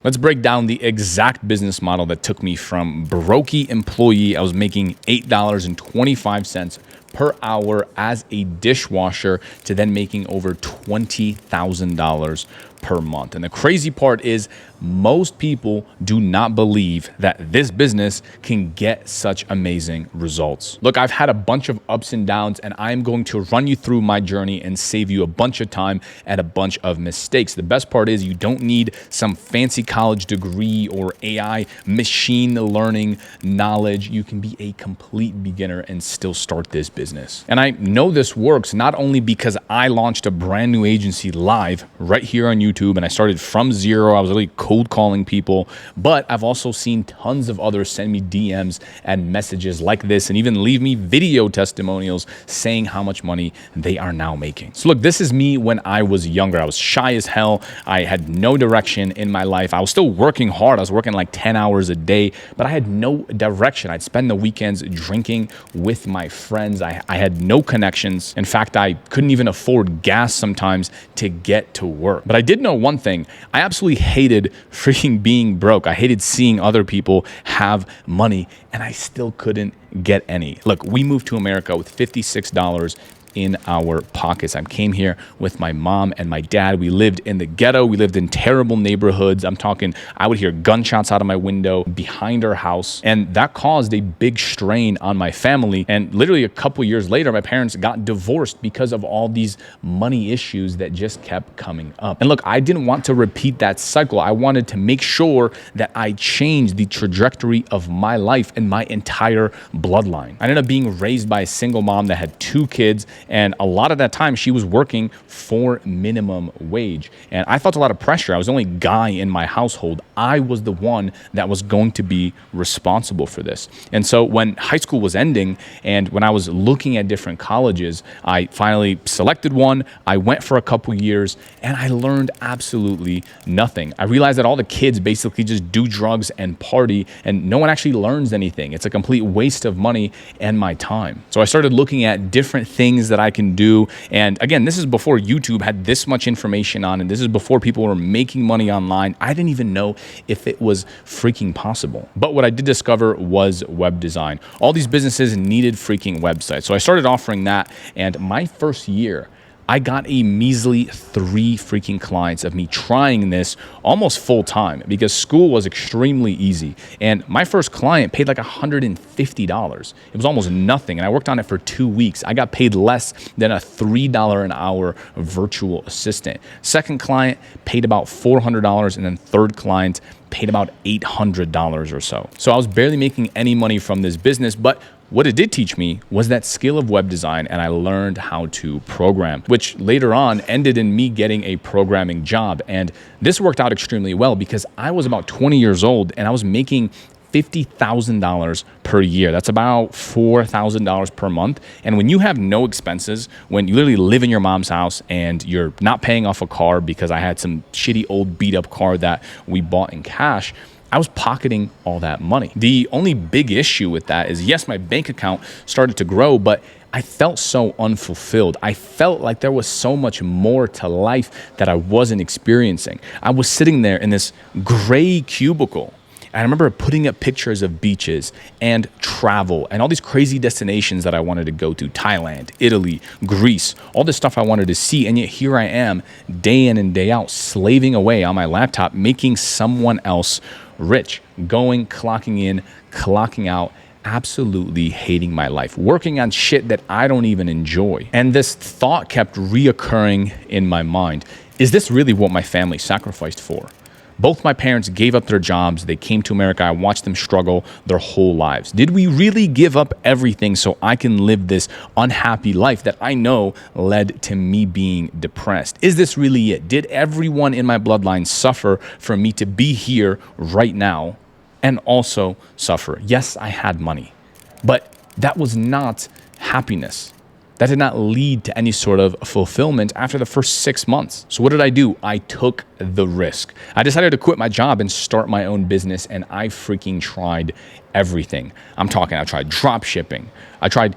Let's break down the exact business model that took me from Brokie employee. I was making $8.25 per hour as a dishwasher to then making over $20,000 per month. And the crazy part is most people do not believe that this business can get such amazing results. Look, I've had a bunch of ups and downs, and I'm going to run you through my journey and save you a bunch of time and a bunch of mistakes. The best part is you don't need some fancy college degree or AI machine learning knowledge. You can be a complete beginner and still start this business. And I know this works not only because I launched a brand new agency live right here on YouTube, and I started from zero. I was really cold calling people, but I've also seen tons of others send me DMs and messages like this and even leave me video testimonials saying how much money they are now making. So look, this is me when I was younger. I was shy as hell. I had no direction in my life. I was still working hard. I was working like 10 hours a day, but I had no direction. I'd spend the weekends drinking with my friends. I had no connections. In fact, I couldn't even afford gas sometimes to get to work. But I did know one thing. I absolutely hated freaking being broke. I hated seeing other people have money, and I still couldn't get any. Look, we moved to America with $56 in our pockets. I came here with my mom and my dad. We lived in the ghetto. We lived in terrible neighborhoods. I'm talking, I would hear gunshots out of my window behind our house. And that caused a big strain on my family. And literally a couple years later, my parents got divorced because of all these money issues that just kept coming up. And look, I didn't want to repeat that cycle. I wanted to make sure that I changed the trajectory of my life and my entire bloodline. I ended up being raised by a single mom that had 2 kids. And a lot of that time she was working for minimum wage. And I felt a lot of pressure. I was the only guy in my household. I was the one that was going to be responsible for this. And so when high school was ending and when I was looking at different colleges, I finally selected one. I went for a couple years and I learned absolutely nothing. I realized that all the kids basically just do drugs and party and no one actually learns anything. It's a complete waste of money and my time. So I started looking at different things that I can do. And again, this is before YouTube had this much information on, and this is before people were making money online. I didn't even know if it was freaking possible. But what I did discover was web design. All these businesses needed freaking websites. So I started offering that. And my first year, I got a measly 3 freaking clients of me trying this almost full time because school was extremely easy. And my first client paid like $150. It was almost nothing. And I worked on it for 2 weeks. I got paid less than a $3 an hour virtual assistant. Second client paid about $400. And then third client paid about $800 or so. So I was barely making any money from this business, but what it did teach me was that skill of web design, and I learned how to program, which later on ended in me getting a programming job. And this worked out extremely well because I was about 20 years old and I was making $50,000 per year. That's about $4,000 per month. And when you have no expenses, when you literally live in your mom's house and you're not paying off a car, because I had some shitty old beat up car that we bought in cash, I was pocketing all that money. The only big issue with that is, yes, my bank account started to grow, but I felt so unfulfilled. I felt like there was so much more to life that I wasn't experiencing. I was sitting there in this gray cubicle. I remember putting up pictures of beaches and travel and all these crazy destinations that I wanted to go to: Thailand, Italy, Greece, all this stuff I wanted to see. And yet here I am day in and day out, slaving away on my laptop, making someone else rich, going, clocking in, clocking out, absolutely hating my life, working on shit that I don't even enjoy. And this thought kept reoccurring in my mind. Is this really what my family sacrificed for? Both my parents gave up their jobs. They came to America. I watched them struggle their whole lives. Did we really give up everything so I can live this unhappy life that I know led to me being depressed? Is this really it? Did everyone in my bloodline suffer for me to be here right now and also suffer? Yes, I had money, but that was not happiness. That did not lead to any sort of fulfillment after the first 6 months. So what did I do? I took the risk. I decided to quit my job and start my own business, and I freaking tried everything. I tried drop shipping. I tried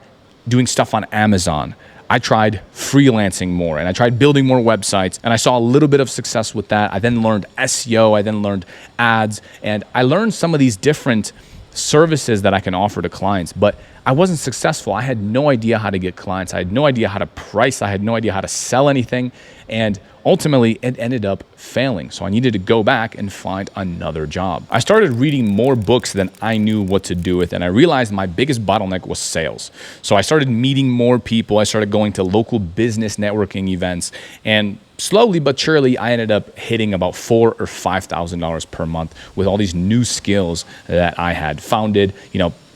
doing stuff on Amazon. I tried freelancing more and I tried building more websites, and I saw a little bit of success with that. I then learned SEO, I then learned ads, and I learned some of these different services that I can offer to clients, but I wasn't successful. I had no idea how to get clients. I had no idea how to price. I had no idea how to sell anything. And ultimately, it ended up failing. So I needed to go back and find another job. I started reading more books than I knew what to do with. And I realized my biggest bottleneck was sales. So I started meeting more people. I started going to local business networking events. And slowly but surely, I ended up hitting about $4,000 or $5,000 per month with all these new skills that I had founded.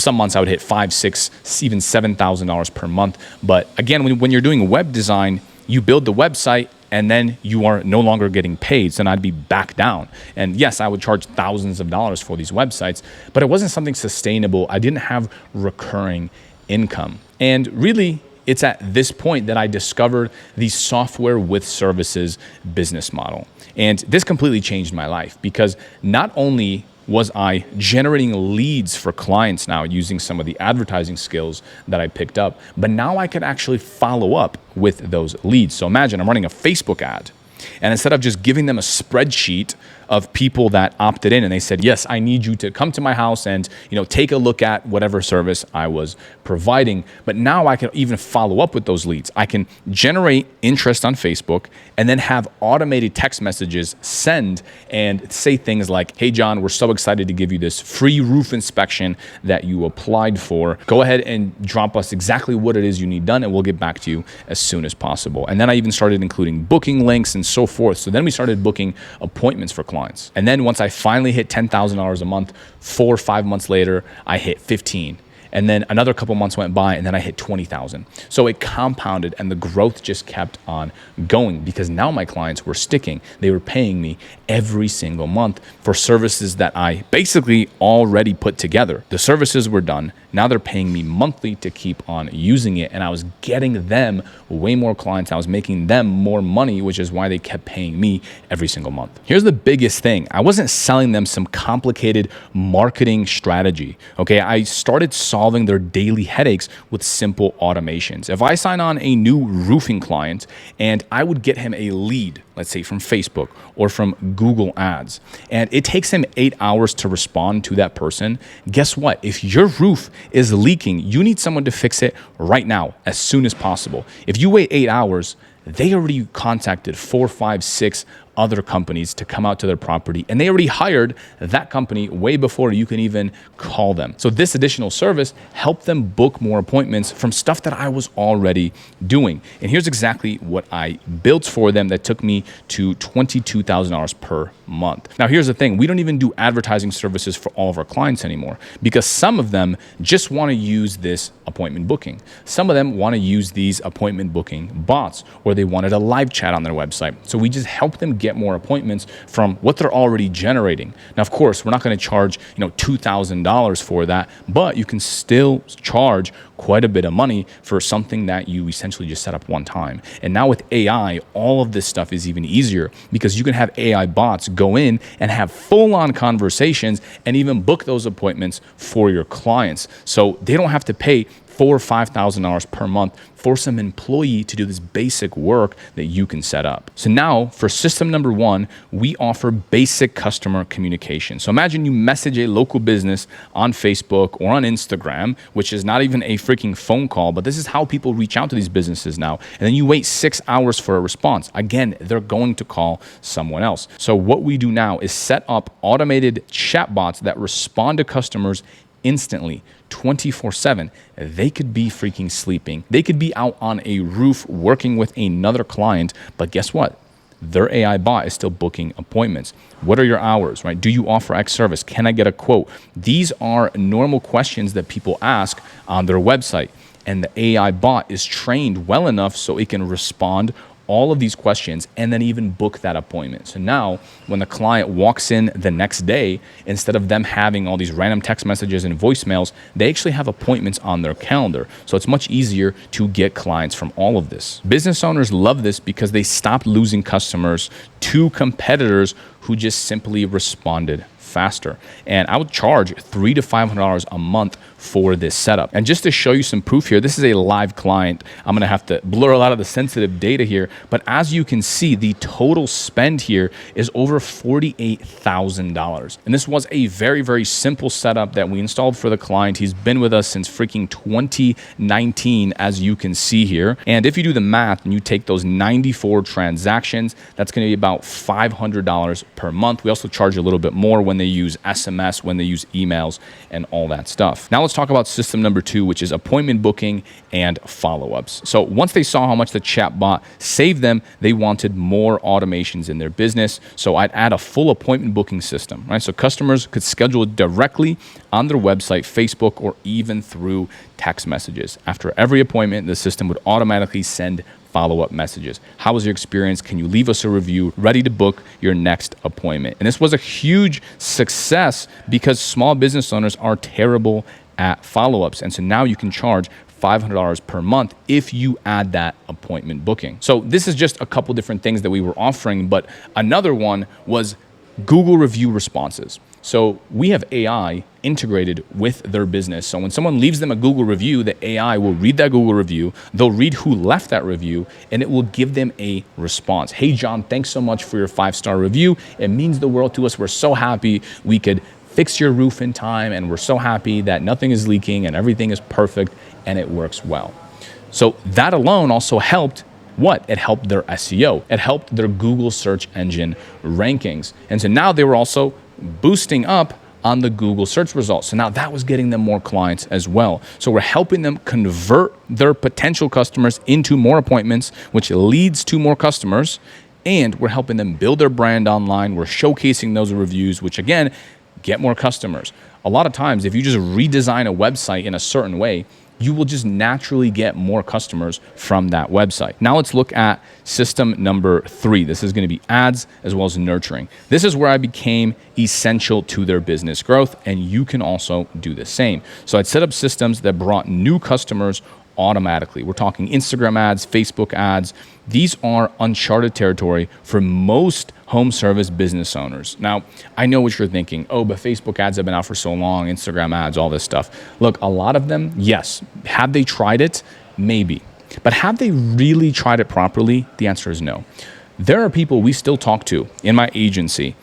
Some months I would hit $5,000, $6,000, even $7,000 per month. But again, when you're doing web design, you build the website and then you are no longer getting paid. So then I'd be back down. And yes, I would charge thousands of dollars for these websites, but it wasn't something sustainable. I didn't have recurring income. And really, it's at this point that I discovered the software with services business model. And this completely changed my life, because not only was I generating leads for clients now using some of the advertising skills that I picked up, but now I could actually follow up with those leads. So imagine I'm running a Facebook ad, and instead of just giving them a spreadsheet of people that opted in and they said, yes, I need you to come to my house and take a look at whatever service I was providing. But now I can even follow up with those leads. I can generate interest on Facebook and then have automated text messages send and say things like, hey, John, we're so excited to give you this free roof inspection that you applied for. Go ahead and drop us exactly what it is you need done, and we'll get back to you as soon as possible. And then I even started including booking links and so forth. So then we started booking appointments for clients. And then once I finally hit $10,000 a month, 4 or 5 months later, I hit 15. And then another couple months went by and then I hit 20,000. So it compounded and the growth just kept on going, because now my clients were sticking. They were paying me every single month for services that I basically already put together. The services were done. Now they're paying me monthly to keep on using it. And I was getting them way more clients. I was making them more money, which is why they kept paying me every single month. Here's the biggest thing. I wasn't selling them some complicated marketing strategy. Okay, I started solving their daily headaches with simple automations. If I sign on a new roofing client and I would get him a lead, let's say from Facebook or from Google Ads, and it takes him 8 hours to respond to that person, guess what? If your roof is leaking, you need someone to fix it right now, as soon as possible. If you wait 8 hours, they already contacted 4, 5, 6 other companies to come out to their property, and they already hired that company way before you can even call them. So this additional service helped them book more appointments from stuff that I was already doing. And here's exactly what I built for them that took me to $22,000 per month. Now, here's the thing. We don't even do advertising services for all of our clients anymore, because some of them just want to use this appointment booking. Some of them want to use these appointment booking bots, or they wanted a live chat on their website. So we just help them get more appointments from what they're already generating. Now, of course, we're not going to charge, $2,000 for that, but you can still charge quite a bit of money for something that you essentially just set up one time. And now with AI, all of this stuff is even easier, because you can have AI bots go in and have full-on conversations and even book those appointments for your clients. So they don't have to pay $4,000 or $5,000 per month for some employee to do this basic work that you can set up. So now for system number 1, we offer basic customer communication. So imagine you message a local business on Facebook or on Instagram, which is not even a freaking phone call, but this is how people reach out to these businesses now. And then you wait 6 hours for a response. Again, they're going to call someone else. So what we do now is set up automated chatbots that respond to customers instantly, 24/7. They could be freaking sleeping. They could be out on a roof working with another client, but guess what? Their AI bot is still booking appointments. What are your hours, right? Do you offer X service? Can I get a quote? These are normal questions that people ask on their website, and the AI bot is trained well enough so it can respond all of these questions and then even book that appointment. So now when the client walks in the next day, instead of them having all these random text messages and voicemails, they actually have appointments on their calendar. So it's much easier to get clients from all of this. Business owners love this because they stopped losing customers to competitors who just simply responded faster. And I would charge $300 to $500 a month for this setup. And just to show you some proof here, this is a live client. I'm gonna have to blur a lot of the sensitive data here, but as you can see, the total spend here is over $48,000. And this was a very, very simple setup that we installed for the client. He's been with us since freaking 2019, as you can see here. And if you do the math and you take those 94 transactions, that's gonna be about $500 per month. We also charge a little bit more when they use SMS, when they use emails, and all that stuff. Now let's talk about system number 2, which is appointment booking and follow-ups. So once they saw how much the chatbot saved them, they wanted more automations in their business. So I'd add a full appointment booking system, right? So customers could schedule it directly on their website, Facebook, or even through text messages. After every appointment, the system would automatically send follow-up messages. How was your experience? Can you leave us a review? Ready to book your next appointment. And this was a huge success because small business owners are terrible at follow-ups. And so now you can charge $500 per month if you add that appointment booking. So this is just a couple different things that we were offering, but another one was Google review responses. So we have AI integrated with their business. So when someone leaves them a Google review, the AI will read that Google review, they'll read who left that review, and it will give them a response. Hey, John, thanks so much for your 5-star review. It means the world to us. We're so happy we could fix your roof in time, and we're so happy that nothing is leaking and everything is perfect and it works well. So that alone also helped what? It helped their SEO. It helped their Google search engine rankings. And so now they were also boosting up on the Google search results. So now that was getting them more clients as well. So we're helping them convert their potential customers into more appointments, which leads to more customers. And we're helping them build their brand online. We're showcasing those reviews, which again, get more customers. A lot of times, if you just redesign a website in a certain way, you will just naturally get more customers from that website. Now let's look at system number 3. This is going to be ads as well as nurturing. This is where I became essential to their business growth, and you can also do the same. So I'd set up systems that brought new customers automatically. We're talking Instagram ads, Facebook ads. These are uncharted territory for most home service business owners. Now, I know what you're thinking. Oh, but Facebook ads have been out for so long, Instagram ads, all this stuff. Look, a lot of them, yes. Have they tried it? Maybe. But have they really tried it properly? The answer is no. There are people we still talk to in my agency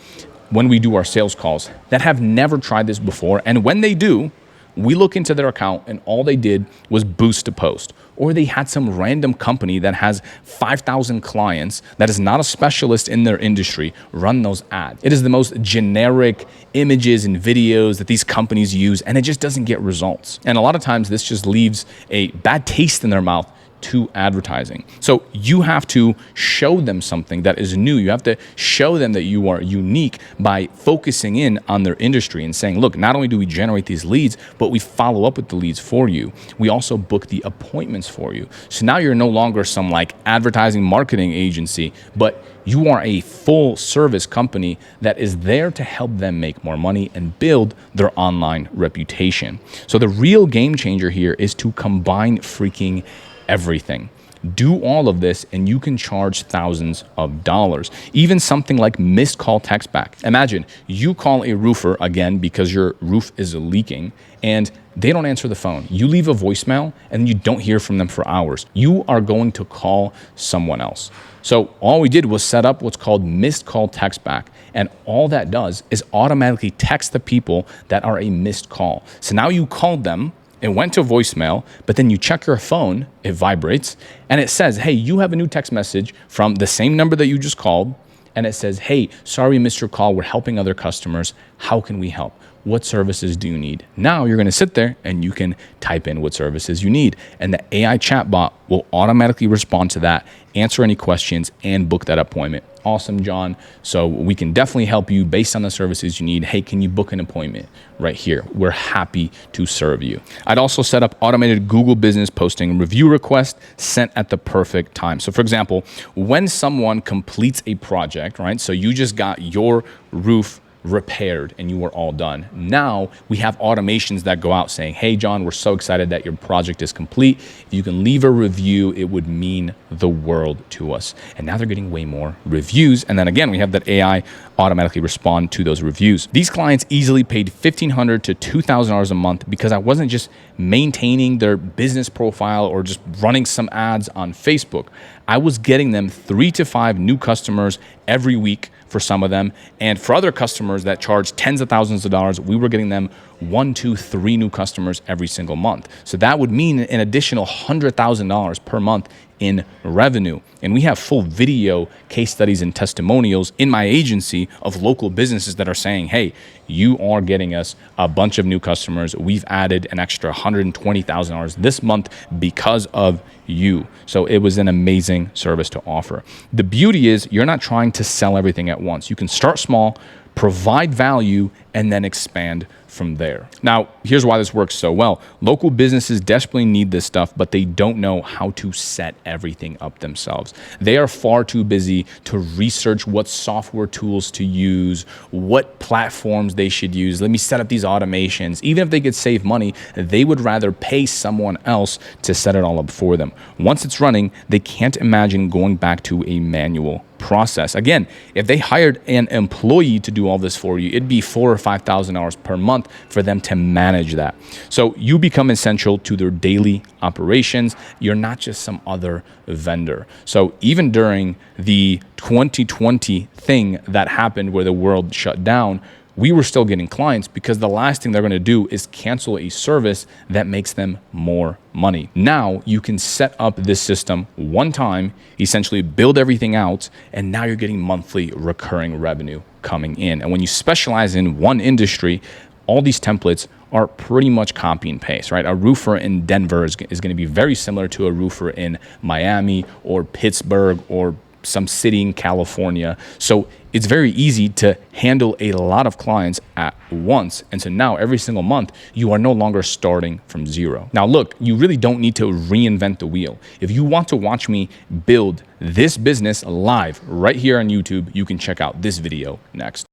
when we do our sales calls that have never tried this before. And when they do, we look into their account and all they did was boost a post. Or they had some random company that has 5,000 clients that is not a specialist in their industry run those ads. It is the most generic images and videos that these companies use, and it just doesn't get results. And a lot of times this just leaves a bad taste in their mouth to advertising. So you have to show them something that is new. You have to show them that you are unique by focusing in on their industry and saying, look, not only do we generate these leads, but we follow up with the leads for you. We also book the appointments for you. So now you're no longer some like advertising marketing agency, but you are a full service company that is there to help them make more money and build their online reputation. So the real game changer here is to combine freaking everything. Do all of this and you can charge thousands of dollars. Even something like missed call text back. Imagine you call a roofer again because your roof is leaking and they don't answer the phone. You leave a voicemail and you don't hear from them for hours. You are going to call someone else. So all we did was set up what's called missed call text back. And all that does is automatically text the people that are a missed call. So now you called them, it went to voicemail, but then you check your phone, it vibrates, and it says, hey, you have a new text message from the same number that you just called, and it says, hey, sorry we missed your call, we're helping other customers, how can we help? What services do you need? Now you're gonna sit there and you can type in what services you need, and the AI chatbot will automatically respond to that, answer any questions, and book that appointment. Awesome, John. So we can definitely help you based on the services you need. Hey, can you book an appointment right here? We're happy to serve you. I'd also set up automated Google business posting review requests sent at the perfect time. So for example, when someone completes a project, right? So you just got your roof repaired and you were all done. Now we have automations that go out saying, hey, John, we're so excited that your project is complete. If you can leave a review, it would mean the world to us. And now they're getting way more reviews. And then again, we have that AI automatically respond to those reviews. These clients easily paid $1,500 to $2,000 a month because I wasn't just maintaining their business profile or just running some ads on Facebook. I was getting them 3 to 5 new customers every week for some of them. And for other customers that charge tens of thousands of dollars, we were getting them 1, 2, 3 new customers every single month. So that would mean an additional $100,000 per month in revenue. And we have full video case studies and testimonials in my agency of local businesses that are saying, hey, you are getting us a bunch of new customers. We've added an extra $120,000 this month because of you. So it was an amazing service to offer. The beauty is you're not trying to sell everything at once. You can start small, provide value, and then expand from there. Now, here's why this works so well. Local businesses desperately need this stuff, but they don't know how to set everything up themselves. They are far too busy to research what software tools to use, what platforms they should use. Let me set up these automations. Even if they could save money, they would rather pay someone else to set it all up for them. Once it's running, they can't imagine going back to a manual process. Again, if they hired an employee to do all this for you, it'd be $4,000 or $5,000 per month for them to manage that. So you become essential to their daily operations. You're not just some other vendor. So even during the 2020 thing that happened where the world shut down, we were still getting clients because the last thing they're going to do is cancel a service that makes them more money. Now you can set up this system one time, essentially build everything out, and now you're getting monthly recurring revenue coming in. And when you specialize in one industry, all these templates are pretty much copy and paste, right? A roofer in Denver is going to be very similar to a roofer in Miami or Pittsburgh or some city in California. So it's very easy to handle a lot of clients at once. And so now every single month, you are no longer starting from zero. Now, look, you really don't need to reinvent the wheel. If you want to watch me build this business live right here on YouTube, you can check out this video next.